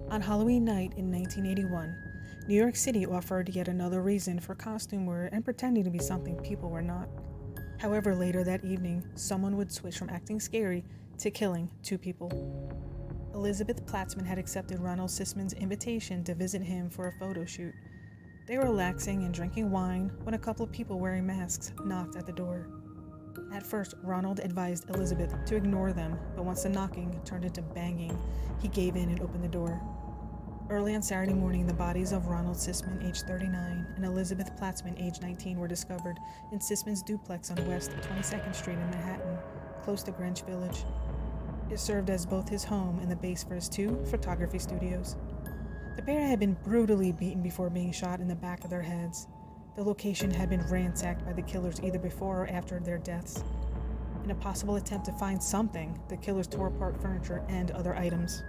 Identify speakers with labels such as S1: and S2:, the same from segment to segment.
S1: On Halloween night in 1981, New York City offered yet another reason for costume wear and pretending to be something people were not. However, later that evening, someone would switch from acting scary to killing two people. Elizabeth Platzman had accepted Ronald Sisman's invitation to visit him for a photo shoot. They were relaxing and drinking wine when a couple of people wearing masks knocked at the door. At first, Ronald advised Elizabeth to ignore them, but once the knocking turned into banging, he gave in and opened the door. Early on Saturday morning, the bodies of Ronald Sisman, age 39, and Elizabeth Platzman, age 19, were discovered in Sisman's duplex on West 22nd Street in Manhattan, close to Greenwich Village. It served as both his home and the base for his two photography studios. The pair had been brutally beaten before being shot in the back of their heads. The location had been ransacked by the killers either before or after their deaths. In a possible attempt to find something, the killers tore apart furniture and other items.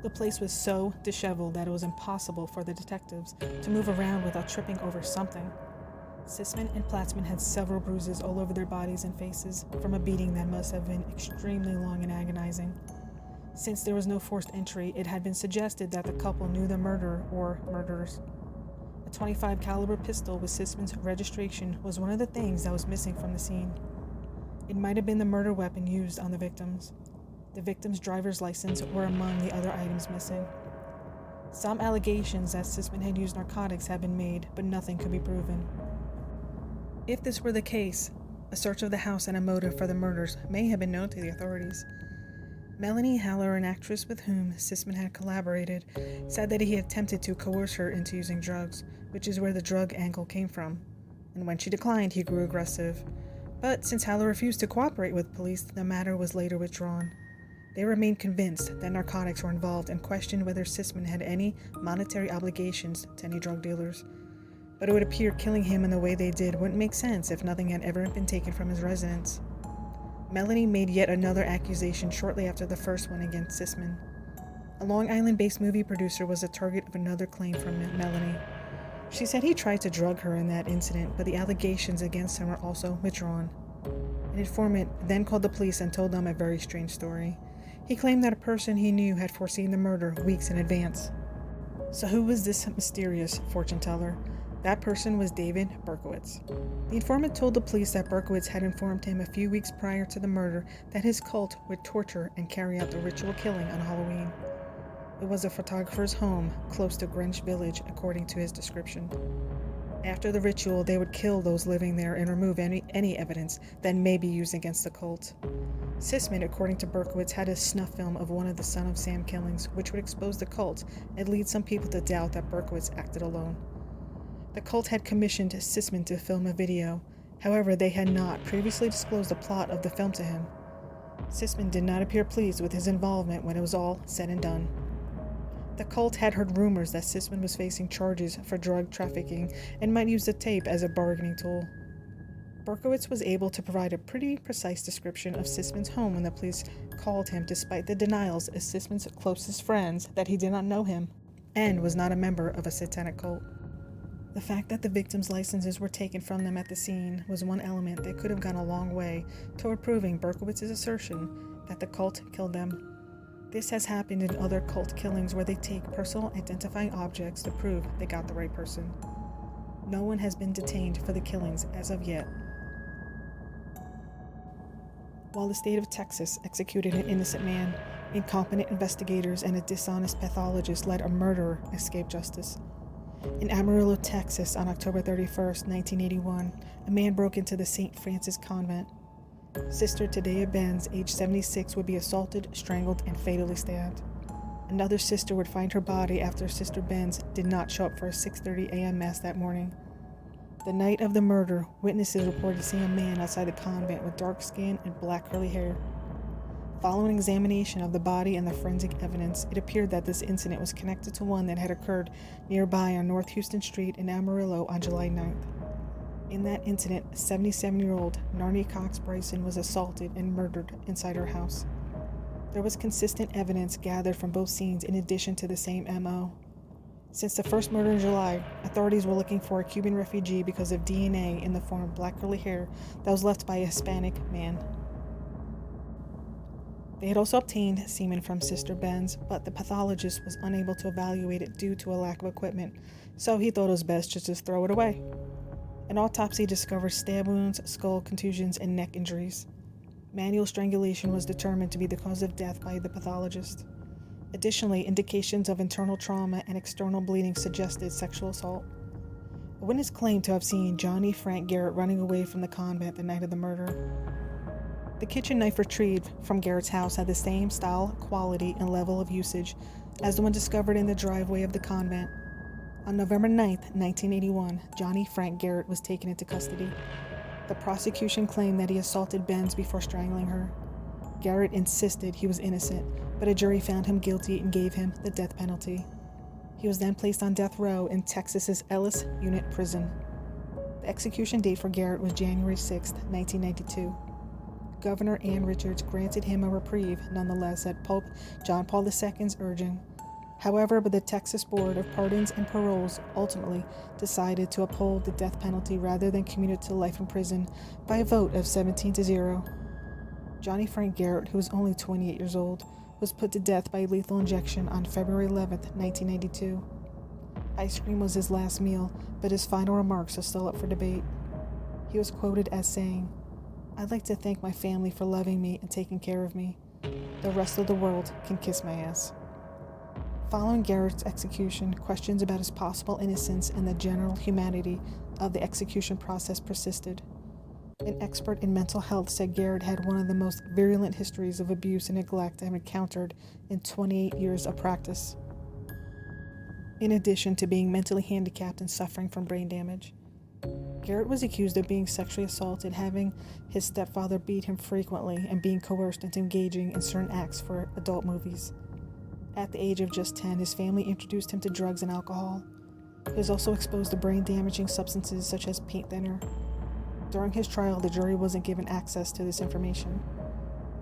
S1: The place was so disheveled that it was impossible for the detectives to move around without tripping over something. Sisman and Platzman had several bruises all over their bodies and faces from a beating that must have been extremely long and agonizing. Since there was no forced entry, it had been suggested that the couple knew the murderer or murderers. A .25 caliber pistol with Sisman's registration was one of the things that was missing from the scene. It might have been the murder weapon used on the victims. The victim's driver's license were among the other items missing. Some allegations that Sisman had used narcotics had been made, but nothing could be proven. If this were the case, a search of the house and a motive for the murders may have been known to the authorities. Melanie Haller, an actress with whom Sisman had collaborated, said that he had attempted to coerce her into using drugs, which is where the drug angle came from, and when she declined, he grew aggressive. But since Haller refused to cooperate with police, the matter was later withdrawn. They remained convinced that narcotics were involved and questioned whether Sisman had any monetary obligations to any drug dealers. But it would appear killing him in the way they did wouldn't make sense if nothing had ever been taken from his residence. Melanie made yet another accusation shortly after the first one against Sisman. A Long Island-based movie producer was the target of another claim from Melanie. She said he tried to drug her in that incident, but the allegations against him were also withdrawn. An informant then called the police and told them a very strange story. He claimed that a person he knew had foreseen the murder weeks in advance. So who was this mysterious fortune teller? That person was David Berkowitz. The informant told the police that Berkowitz had informed him a few weeks prior to the murder that his cult would torture and carry out the ritual killing on Halloween. It was a photographer's home close to Greenwich Village, according to his description. After the ritual, they would kill those living there and remove any evidence that may be used against the cult. Sisman, according to Berkowitz, had a snuff film of one of the Son of Sam killings, which would expose the cult and lead some people to doubt that Berkowitz acted alone. The cult had commissioned Sisman to film a video. However, they had not previously disclosed the plot of the film to him. Sisman did not appear pleased with his involvement when it was all said and done. The cult had heard rumors that Sisman was facing charges for drug trafficking and might use the tape as a bargaining tool. Berkowitz was able to provide a pretty precise description of Sisman's home when the police called him, despite the denials of Sisman's closest friends that he did not know him and was not a member of a satanic cult. The fact that the victims' licenses were taken from them at the scene was one element that could have gone a long way toward proving Berkowitz's assertion that the cult killed them. This has happened in other cult killings where they take personal identifying objects to prove they got the right person. No one has been detained for the killings as of yet. While the state of Texas executed an innocent man, incompetent investigators and a dishonest pathologist let a murderer escape justice. In Amarillo, Texas, on October 31st, 1981, a man broke into the St. Francis Convent. Sister Tadea Benz, age 76, would be assaulted, strangled, and fatally stabbed. Another sister would find her body after Sister Benz did not show up for a 6:30 a.m. mass that morning. The night of the murder, witnesses reported seeing a man outside the convent with dark skin and black curly hair. Following examination of the body and the forensic evidence, it appeared that this incident was connected to one that had occurred nearby on North Houston Street in Amarillo on July 9th. In that incident, 77-year-old Narnie Cox Bryson was assaulted and murdered inside her house. There was consistent evidence gathered from both scenes in addition to the same MO. Since the first murder in July, authorities were looking for a Cuban refugee because of DNA in the form of black curly hair that was left by a Hispanic man. They had also obtained semen from Sister Benz, but the pathologist was unable to evaluate it due to a lack of equipment, so he thought it was best just to throw it away. An autopsy discovered stab wounds, skull contusions, and neck injuries. Manual strangulation was determined to be the cause of death by the pathologist. Additionally, indications of internal trauma and external bleeding suggested sexual assault. A witness claimed to have seen Johnny Frank Garrett running away from the convent the night of the murder. The kitchen knife retrieved from Garrett's house had the same style, quality, and level of usage as the one discovered in the driveway of the convent. On November 9, 1981, Johnny Frank Garrett was taken into custody. The prosecution claimed that he assaulted Benz before strangling her. Garrett insisted he was innocent, but a jury found him guilty and gave him the death penalty. He was then placed on death row in Texas's Ellis Unit Prison. The execution date for Garrett was January 6, 1992. Governor Ann Richards granted him a reprieve, nonetheless, at Pope John Paul II's urging. However, the Texas Board of Pardons and Paroles ultimately decided to uphold the death penalty rather than commute it to life in prison by a vote of 17-0. Johnny Frank Garrett, who was only 28 years old, was put to death by lethal injection on February 11, 1992. Ice cream was his last meal, but his final remarks are still up for debate. He was quoted as saying, "I'd like to thank my family for loving me and taking care of me. The rest of the world can kiss my ass." Following Garrett's execution, questions about his possible innocence and the general humanity of the execution process persisted. An expert in mental health said Garrett had one of the most virulent histories of abuse and neglect I have encountered in 28 years of practice, in addition to being mentally handicapped and suffering from brain damage. Garrett was accused of being sexually assaulted, having his stepfather beat him frequently, and being coerced into engaging in certain acts for adult movies. At the age of just 10, his family introduced him to drugs and alcohol. He was also exposed to brain-damaging substances such as paint thinner. During his trial, the jury wasn't given access to this information.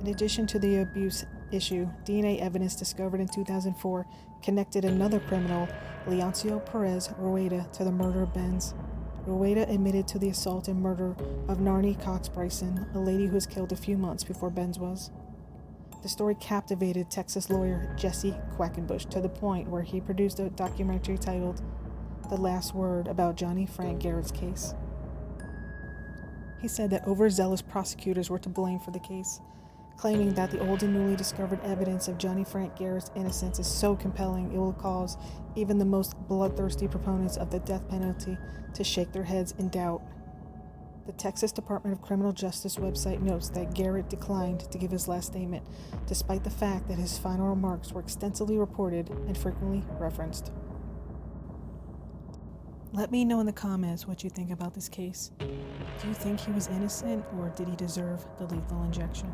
S1: In addition to the abuse issue, DNA evidence discovered in 2004 connected another criminal, Leoncio Perez Rueda, to the murder of Benz. Rueda admitted to the assault and murder of Narnie Cox Bryson, a lady who was killed a few months before Benz was. The story captivated Texas lawyer Jesse Quackenbush to the point where he produced a documentary titled The Last Word about Johnny Frank Garrett's case. He said that overzealous prosecutors were to blame for the case, claiming that the old and newly discovered evidence of Johnny Frank Garrett's innocence is so compelling it will cause even the most bloodthirsty proponents of the death penalty to shake their heads in doubt. The Texas Department of Criminal Justice website notes that Garrett declined to give his last statement, despite the fact that his final remarks were extensively reported and frequently referenced. Let me know in the comments what you think about this case. Do you think he was innocent, or did he deserve the lethal injection?